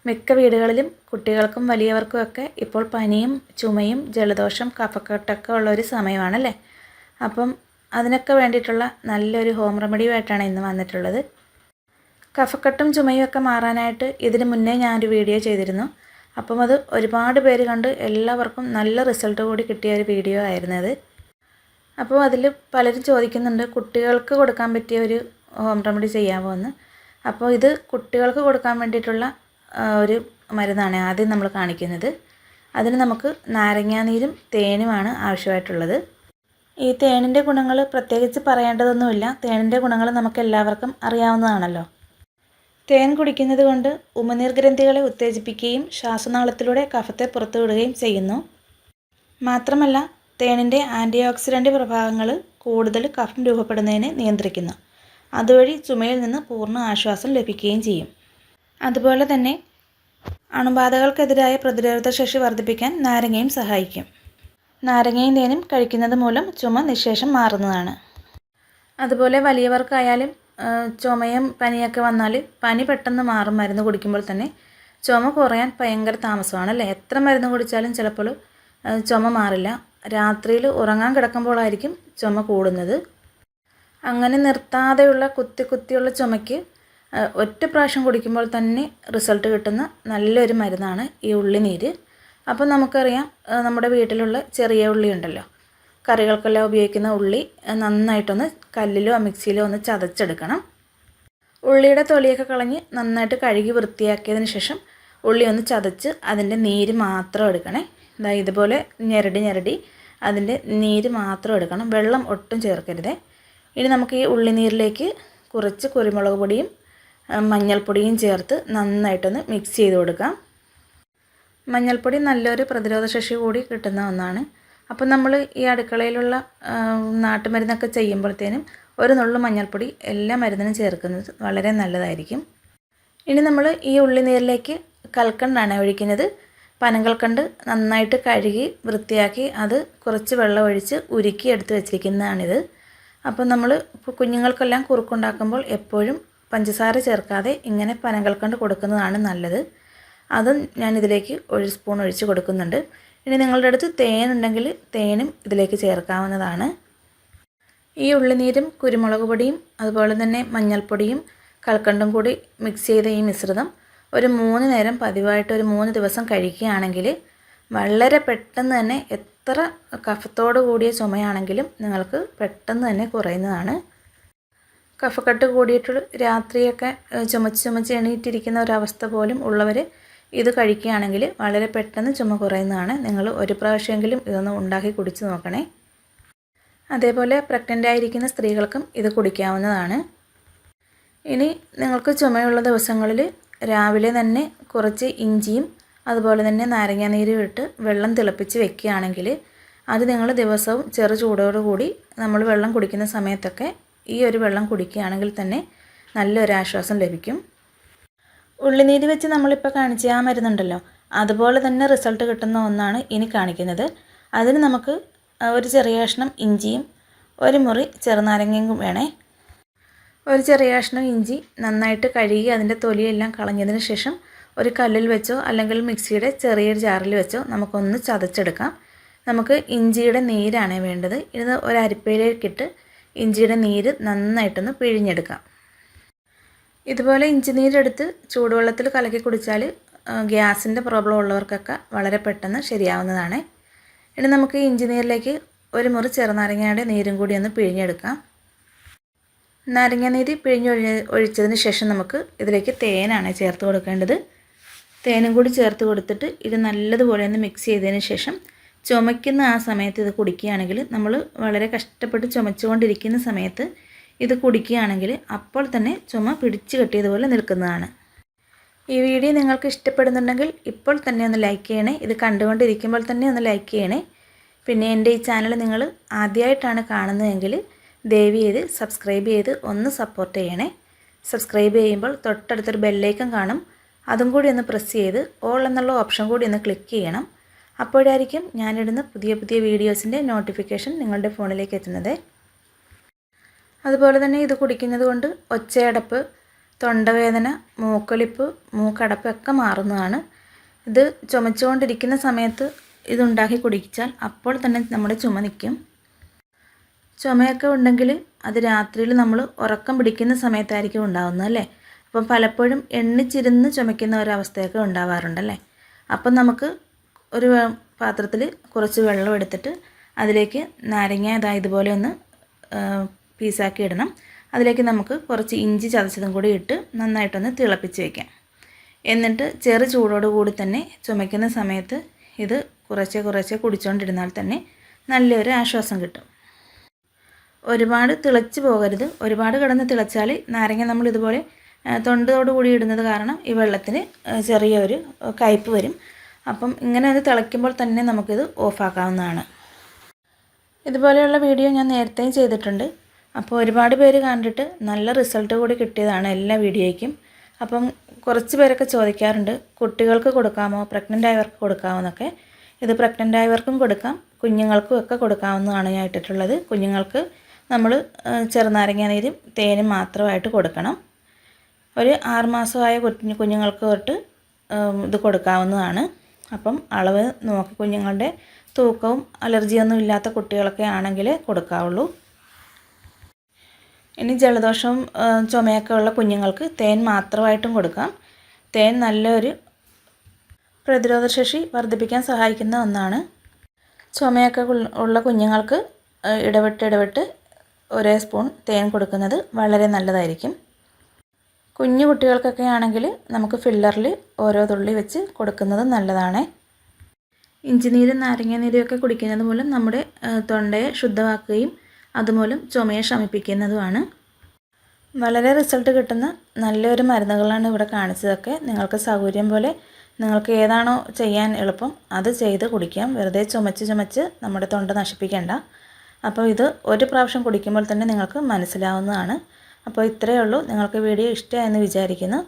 മിക്ക വീടുകളിലും കുട്ടികൾക്കും വലിയവർക്കുമൊക്കെ ഇപ്പോൾ പനിയും ചുമയും ജലദോഷം കഫക്കെട്ടൊക്കെ ഉള്ളൊരു സമയമാണല്ലേ. അപ്പം അതിനൊക്കെ വേണ്ടിയിട്ടുള്ള നല്ലൊരു ഹോം റെമഡിയുമായിട്ടാണ് ഇന്ന് വന്നിട്ടുള്ളത്. കഫക്കെട്ടും ചുമയും ഒക്കെ മാറാനായിട്ട് ഇതിന് മുന്നേ ഞാനൊരു വീഡിയോ ചെയ്തിരുന്നു. അപ്പം അത് ഒരുപാട് പേര് കണ്ട് എല്ലാവർക്കും നല്ല റിസൾട്ട് കൂടി കിട്ടിയ ഒരു വീഡിയോ ആയിരുന്നു അത്. അപ്പോൾ അതിൽ പലരും ചോദിക്കുന്നുണ്ട് കുട്ടികൾക്ക് കൊടുക്കാൻ പറ്റിയ ഒരു ഹോം റെമഡി ചെയ്യാമോ എന്ന്. അപ്പോൾ ഇത് കുട്ടികൾക്ക് കൊടുക്കാൻ വേണ്ടിയിട്ടുള്ള ഒരു മരുന്നാണ് ആദ്യം നമ്മൾ കാണിക്കുന്നത്. അതിന് നമുക്ക് നാരങ്ങാനീരും തേനുമാണ് ആവശ്യമായിട്ടുള്ളത്. ഈ തേനിൻ്റെ ഗുണങ്ങൾ പ്രത്യേകിച്ച് പറയേണ്ടതൊന്നുമില്ല. തേനിൻ്റെ ഗുണങ്ങൾ നമുക്ക് എല്ലാവർക്കും അറിയാവുന്നതാണല്ലോ. തേൻ കുടിക്കുന്നത് കൊണ്ട് ഉമിനീർ ഗ്രന്ഥികളെ ഉത്തേജിപ്പിക്കുകയും ശ്വാസനാളത്തിലൂടെ കഫത്തെ പുറത്തുവിടുകയും ചെയ്യുന്നു. മാത്രമല്ല തേനിൻ്റെ ആൻറ്റി ഓക്സിഡൻ്റ് പ്രഭാവങ്ങൾ കൂടുതൽ കഫം രൂപപ്പെടുന്നതിനെ നിയന്ത്രിക്കുന്നു. അതുവഴി ചുമയിൽ നിന്ന് പൂർണ്ണ ആശ്വാസം ലഭിക്കുകയും ചെയ്യും. അതുപോലെ തന്നെ അണുബാധകൾക്കെതിരായ പ്രതിരോധശേഷി വർദ്ധിപ്പിക്കാൻ നാരങ്ങയും സഹായിക്കും. നാരങ്ങയും തേനും കഴിക്കുന്നത് മൂലം ചുമ നിശ്ശേഷം മാറുന്നതാണ്. അതുപോലെ വലിയവർക്കായാലും ചുമയും പനിയൊക്കെ വന്നാൽ പനി പെട്ടെന്ന് മാറും മരുന്ന് കുടിക്കുമ്പോൾ തന്നെ. ചുമ കുറയാൻ ഭയങ്കര താമസമാണല്ലേ. എത്ര മരുന്ന് കുടിച്ചാലും ചിലപ്പോൾ ചുമ മാറില്ല. രാത്രിയിൽ ഉറങ്ങാൻ കിടക്കുമ്പോഴായിരിക്കും ചുമ കൂടുന്നത്. അങ്ങനെ നിർത്താതെയുള്ള കുത്തിയുള്ള ചുമയ്ക്ക് ഒറ്റ പ്രാവശ്യം കുടിക്കുമ്പോൾ തന്നെ റിസൾട്ട് കിട്ടുന്ന നല്ലൊരു മരുന്നാണ് ഈ ഉള്ളിനീര്. അപ്പോൾ നമുക്കറിയാം നമ്മുടെ വീട്ടിലുള്ള ചെറിയ ഉള്ളി ഉണ്ടല്ലോ, കറികൾക്കെല്ലാം ഉപയോഗിക്കുന്ന ഉള്ളി നന്നായിട്ടൊന്ന് കല്ലിലോ മിക്സിയിലോ ഒന്ന് ചതച്ചെടുക്കണം. ഉള്ളിയുടെ തൊലിയൊക്കെ കളഞ്ഞ് നന്നായിട്ട് കഴുകി വൃത്തിയാക്കിയതിന് ശേഷം ഉള്ളി ഒന്ന് ചതച്ച് അതിൻ്റെ നീര് മാത്രം എടുക്കണേ. ഇതുപോലെ ഞെരടി അതിൻ്റെ നീര് മാത്രം എടുക്കണം. വെള്ളം ഒട്ടും ചേർക്കരുതേ. ഇനി നമുക്ക് ഈ ഉള്ളിനീരിലേക്ക് കുറച്ച് കുരുമുളക് പൊടിയും മഞ്ഞൾപ്പൊടിയും ചേർത്ത് നന്നായിട്ടൊന്ന് മിക്സ് ചെയ്ത് കൊടുക്കാം. മഞ്ഞൾപ്പൊടി നല്ലൊരു പ്രതിരോധശേഷി കൂടി കിട്ടുന്ന ഒന്നാണ്. അപ്പോൾ നമ്മൾ ഈ അടുക്കളയിലുള്ള നാട്ടുമരുന്നൊക്കെ ചെയ്യുമ്പോഴത്തേനും ഒരു നുള്ളു മഞ്ഞൾപ്പൊടി എല്ലാ മരുന്നിനും ചേർക്കുന്നത് വളരെ നല്ലതായിരിക്കും. ഇനി നമ്മൾ ഈ ഉള്ളിനീരിലേക്ക് കൽക്കണ്ടാണ് ഒഴിക്കുന്നത്. പനങ്കൽക്കണ്ട് നന്നായിട്ട് കഴുകി വൃത്തിയാക്കി അത് കുറച്ച് വെള്ളം ഒഴിച്ച് ഉരുക്കി എടുത്ത് വെച്ചിരിക്കുന്നതാണിത്. അപ്പോൾ നമ്മൾ കുഞ്ഞുങ്ങൾക്കെല്ലാം കുറുക്കുണ്ടാക്കുമ്പോൾ എപ്പോഴും പഞ്ചസാര ചേർക്കാതെ ഇങ്ങനെ പനങ്കൽക്കണ്ട് കൊടുക്കുന്നതാണ് നല്ലത്. അതും ഞാനിതിലേക്ക് 1 സ്പൂൺ ഒഴിച്ച് കൊടുക്കുന്നുണ്ട്. ഇനി നിങ്ങളുടെ അടുത്ത് തേനുണ്ടെങ്കിൽ തേനും ഇതിലേക്ക് ചേർക്കാവുന്നതാണ്. ഈ ഉള്ളിനീരും കുരുമുളക് പൊടിയും അതുപോലെ തന്നെ മഞ്ഞൾപ്പൊടിയും കൽക്കണ്ടും കൂടി മിക്സ് ചെയ്ത ഈ മിശ്രിതം ഒരു 3 നേരം പതിവായിട്ട് ഒരു 3 ദിവസം കഴിക്കുകയാണെങ്കിൽ വളരെ പെട്ടെന്ന് തന്നെ എത്ര കഫത്തോട് കൂടിയ ചുമയാണെങ്കിലും നിങ്ങൾക്ക് പെട്ടെന്ന് തന്നെ കുറയുന്നതാണ്. കഫക്കെട്ട് കൂടിയിട്ട് രാത്രിയൊക്കെ ചുമച്ച് എണീറ്റിരിക്കുന്ന ഒരവസ്ഥ പോലും ഉള്ളവർ ഇത് കഴിക്കുകയാണെങ്കിൽ വളരെ പെട്ടെന്ന് ചുമ കുറയുന്നതാണ്. നിങ്ങൾ ഒരു പ്രാവശ്യമെങ്കിലും ഇതൊന്ന് ഉണ്ടാക്കി കുടിച്ച് നോക്കണേ. അതേപോലെ പ്രഗ്നൻ്റ് ആയിരിക്കുന്ന സ്ത്രീകൾക്കും ഇത് കുടിക്കാവുന്നതാണ്. ഇനി നിങ്ങൾക്ക് ചുമയുള്ള ദിവസങ്ങളിൽ രാവിലെ തന്നെ കുറച്ച് ഇഞ്ചിയും അതുപോലെ തന്നെ നാരങ്ങാനീരും ഇട്ട് വെള്ളം തിളപ്പിച്ച് വെക്കുകയാണെങ്കിൽ അത് നിങ്ങൾ ദിവസവും ചെറു ചൂടോടുകൂടി നമ്മൾ വെള്ളം കുടിക്കുന്ന സമയത്തൊക്കെ ഈ ഒരു വെള്ളം കുടിക്കുകയാണെങ്കിൽ തന്നെ നല്ലൊരു ആശ്വാസം ലഭിക്കും. ഉള്ളിനീര് വെച്ച് നമ്മളിപ്പോൾ കാണിച്ച ആ മരുന്നുണ്ടല്ലോ, അതുപോലെ തന്നെ റിസൾട്ട് കിട്ടുന്ന ഒന്നാണ് ഇനി കാണിക്കുന്നത്. അതിന് നമുക്ക് ഒരു ചെറിയ കഷ്ണം ഇഞ്ചിയും ഒരു മുറി ചെറുനാരങ്ങയും വേണേ. ഒരു ചെറിയ കഷ്ണം ഇഞ്ചി നന്നായിട്ട് കഴുകി അതിൻ്റെ തൊലിയെല്ലാം കളഞ്ഞതിന് ശേഷം ഒരു കല്ലിൽ വെച്ചോ അല്ലെങ്കിൽ മിക്സിയുടെ ചെറിയൊരു ജാറിൽ വെച്ചോ നമുക്കൊന്ന് ചതച്ചെടുക്കാം. നമുക്ക് ഇഞ്ചിയുടെ നീരാണ് വേണ്ടത്. ഇത് ഒരു അരിപ്പയിലേക്കിട്ട് ഇഞ്ചിയുടെ നീര് നന്നായിട്ടൊന്ന് പിഴിഞ്ഞെടുക്കാം. ഇതുപോലെ ഇഞ്ചി നീരെടുത്ത് ചൂടുവെള്ളത്തിൽ കലക്കി കുടിച്ചാൽ ഗ്യാസിൻ്റെ പ്രോബ്ലം ഉള്ളവർക്കൊക്കെ വളരെ പെട്ടെന്ന് ശരിയാവുന്നതാണ്. ഇനി നമുക്ക് ഇഞ്ചി നീരിലേക്ക് ഒരു മുറി ചെറുനാരങ്ങയുടെ നീരും കൂടി ഒന്ന് പിഴിഞ്ഞെടുക്കാം. നാരങ്ങ നീര് ഒഴിച്ചതിന് ശേഷം നമുക്ക് ഇതിലേക്ക് തേനാണ് ചേർത്ത് കൊടുക്കേണ്ടത്. തേനും കൂടി ചേർത്ത് കൊടുത്തിട്ട് ഇത് നല്ലതുപോലെ ഒന്ന് മിക്സ് ചെയ്തതിന് ശേഷം ചുമയ്ക്കുന്ന ആ സമയത്ത് ഇത് കുടിക്കുകയാണെങ്കിൽ, നമ്മൾ വളരെ കഷ്ടപ്പെട്ട് ചുമച്ചുകൊണ്ടിരിക്കുന്ന സമയത്ത് ഇത് കുടിക്കുകയാണെങ്കിൽ അപ്പോൾ തന്നെ ചുമ പിടിച്ചു കെട്ടിയതുപോലെ നിൽക്കുന്നതാണ്. ഈ വീഡിയോ നിങ്ങൾക്ക് ഇഷ്ടപ്പെടുന്നുണ്ടെങ്കിൽ ഇപ്പോൾ തന്നെ ഒന്ന് ലൈക്ക് ചെയ്യണേ. ഇത് കണ്ടുകൊണ്ടിരിക്കുമ്പോൾ തന്നെ ഒന്ന് ലൈക്ക് ചെയ്യണേ. പിന്നെ എൻ്റെ ഈ ചാനൽ നിങ്ങൾ ആദ്യമായിട്ടാണ് കാണുന്നതെങ്കിൽ ദയവ് ചെയ്ത് സബ്സ്ക്രൈബ് ചെയ്ത് ഒന്ന് സപ്പോർട്ട് ചെയ്യണേ. സബ്സ്ക്രൈബ് ചെയ്യുമ്പോൾ തൊട്ടടുത്തൊരു ബെല്ലൈക്കൺ കാണും, അതും കൂടി ഒന്ന് പ്രസ് ചെയ്ത് ഓൾ എന്നുള്ള ഓപ്ഷൻ കൂടി ഒന്ന് ക്ലിക്ക് ചെയ്യണം. അപ്പോഴായിരിക്കും ഞാനിടുന്ന പുതിയ വീഡിയോസിൻ്റെ നോട്ടിഫിക്കേഷൻ നിങ്ങളുടെ ഫോണിലേക്ക് എത്തുന്നത്. അതുപോലെ തന്നെ ഇത് കുടിക്കുന്നത് കൊണ്ട് ഒച്ചയടപ്പ്, തൊണ്ടവേദന, മൂക്കൊലിപ്പ്, മൂക്കടപ്പൊക്കെ മാറുന്നതാണ്. ഇത് ചുമച്ചുകൊണ്ടിരിക്കുന്ന സമയത്ത് ഇതുണ്ടാക്കി കുടിച്ചാൽ അപ്പോൾ തന്നെ നമ്മുടെ ചുമ നിൽക്കും. ചുമയൊക്കെ ഉണ്ടെങ്കിൽ അത് രാത്രിയിൽ നമ്മൾ ഉറക്കം പിടിക്കുന്ന സമയത്തായിരിക്കും ഉണ്ടാകുന്നത് അല്ലേ. അപ്പം പലപ്പോഴും എണ്ണിച്ചിരുന്ന് ചുമയ്ക്കുന്ന ഒരവസ്ഥയൊക്കെ ഉണ്ടാവാറുണ്ടല്ലേ. അപ്പം നമുക്ക് ഒരു പാത്രത്തിൽ കുറച്ച് വെള്ളം എടുത്തിട്ട് അതിലേക്ക് നാരങ്ങ ഇതുപോലെ ഒന്ന് പീസാക്കി ഇടണം. അതിലേക്ക് നമുക്ക് കുറച്ച് ഇഞ്ചി ചതച്ചതും കൂടി ഇട്ട് നന്നായിട്ടൊന്ന് തിളപ്പിച്ച് വയ്ക്കാം. എന്നിട്ട് ചെറു ചൂടോടുകൂടി തന്നെ ചുമയ്ക്കുന്ന സമയത്ത് ഇത് കുറേശ്ശെ കുടിച്ചുകൊണ്ടിരുന്നാൽ തന്നെ നല്ലൊരു ആശ്വാസം കിട്ടും. ഒരുപാട് തിളച്ച് പോകരുത്. ഒരുപാട് കിടന്ന് തിളച്ചാൽ നാരങ്ങ നമ്മൾ ഇതുപോലെ തൊണ്ടോടുകൂടി ഇടുന്നത് കാരണം ഈ വെള്ളത്തിന് ചെറിയൊരു കയ്പ്പ് വരും. അപ്പം ഇങ്ങനെ ഒന്ന് തിളയ്ക്കുമ്പോൾ തന്നെ നമുക്കിത് ഓഫാക്കാവുന്നതാണ്. ഇതുപോലെയുള്ള വീഡിയോ ഞാൻ നേരത്തെയും ചെയ്തിട്ടുണ്ട്. അപ്പോൾ ഒരുപാട് പേര് കണ്ടിട്ട് നല്ല റിസൾട്ട് കൂടി കിട്ടിയതാണ് എല്ലാ വീഡിയോയ്ക്കും. അപ്പം കുറച്ച് പേരൊക്കെ ചോദിക്കാറുണ്ട്, കുട്ടികൾക്ക് കൊടുക്കാമോ, പ്രഗ്നൻ്റ് ആയവർക്ക് കൊടുക്കാമോ എന്നൊക്കെ. ഇത് പ്രഗ്നൻ്റ് ആയവർക്കും കൊടുക്കാം, കുഞ്ഞുങ്ങൾക്കും ഒക്കെ കൊടുക്കാവുന്നതാണ് ഞാൻ ഇട്ടിട്ടുള്ളത്. കുഞ്ഞുങ്ങൾക്ക് നമ്മൾ ചെറുനാരങ്ങ നീരും തേനും മാത്രമായിട്ട് കൊടുക്കണം. ഒരു 6 മാസമായ കുഞ്ഞുങ്ങൾക്ക് തൊട്ട് ഇത് കൊടുക്കാവുന്നതാണ്. അപ്പം അളവ് നോക്കി, കുഞ്ഞുങ്ങളുടെ തൂക്കവും അലർജിയൊന്നും ഇല്ലാത്ത കുട്ടികളൊക്കെ ആണെങ്കിൽ കൊടുക്കാവുള്ളൂ. ഇനി ജലദോഷവും ചുമയൊക്കെ ഉള്ള കുഞ്ഞുങ്ങൾക്ക് തേൻ മാത്രമായിട്ടും കൊടുക്കാം. തേൻ നല്ലൊരു പ്രതിരോധശേഷി വർദ്ധിപ്പിക്കാൻ സഹായിക്കുന്ന ഒന്നാണ്. ചുമയൊക്കെ ഉള്ള കുഞ്ഞുങ്ങൾക്ക് ഇടവിട്ട് ഒരേ സ്പൂൺ തേൻ കൊടുക്കുന്നത് വളരെ നല്ലതായിരിക്കും. കുഞ്ഞു കുട്ടികൾക്കൊക്കെ ആണെങ്കിൽ നമുക്ക് ഫില്ലറിൽ ഓരോ തുള്ളി വെച്ച് കൊടുക്കുന്നത് നല്ലതാണ്. ഇഞ്ചിനീരും നാരങ്ങാനീരും ഒക്കെ കുടിക്കുന്നത് മൂലം നമ്മുടെ തൊണ്ടയെ ശുദ്ധമാക്കുകയും അതുമൂലം ചുമയെ ശമിപ്പിക്കുന്നതുമാണ്. വളരെ റിസൾട്ട് കിട്ടുന്ന നല്ലൊരു മരുന്നുകളാണ് ഇവിടെ കാണിച്ചതൊക്കെ. നിങ്ങൾക്ക് സൗകര്യം പോലെ നിങ്ങൾക്ക് ഏതാണോ ചെയ്യാൻ എളുപ്പം അത് ചെയ്ത് കുടിക്കാം. വെറുതെ ചുമച്ച് നമ്മുടെ തൊണ്ട നശിപ്പിക്കേണ്ട. അപ്പോൾ ഇത് ഒരു പ്രാവശ്യം കുടിക്കുമ്പോൾ തന്നെ നിങ്ങൾക്ക് മനസ്സിലാവുന്നതാണ്. അപ്പോൾ ഇത്രയേ ഉള്ളൂ. നിങ്ങൾക്ക് വീഡിയോ ഇഷ്ടമായെന്ന് വിചാരിക്കുന്നു.